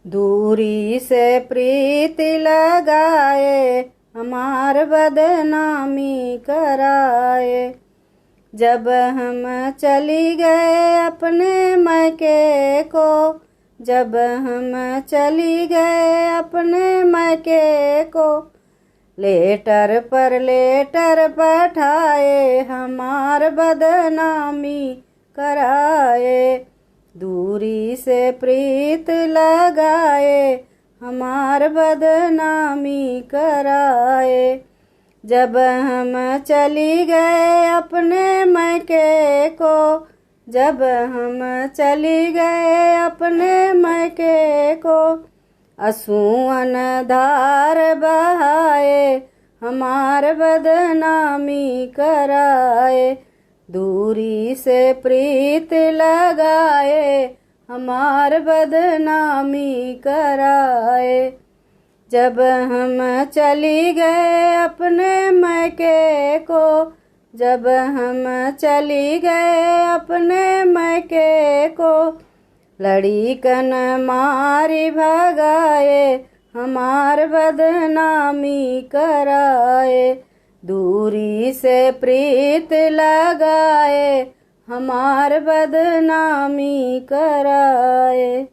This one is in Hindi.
दूरी से प्रीत लगाए हमार बदनामी कराए। जब हम चली गए अपने मैके को, जब हम चली गए अपने मैके को, लेटर पर लेटर पठाए हमार बदनामी कराए। दूरी से प्रीत लगाए हमार बदनामी कराए। जब हम चली गए अपने मैके को, जब हम चली गए अपने मैके को, आंसुअन धार बहाए हमार बदनामी कराए। दूरी से प्रीत लगाए हमार बदनामी कराए। जब हम चली गए अपने मैके को, जब हम चली गए अपने मैके को, लड़ीकन मारी भगाए हमार बदनामी कराए। दूरी से प्रीत लगाए हमार बदनामी कराए।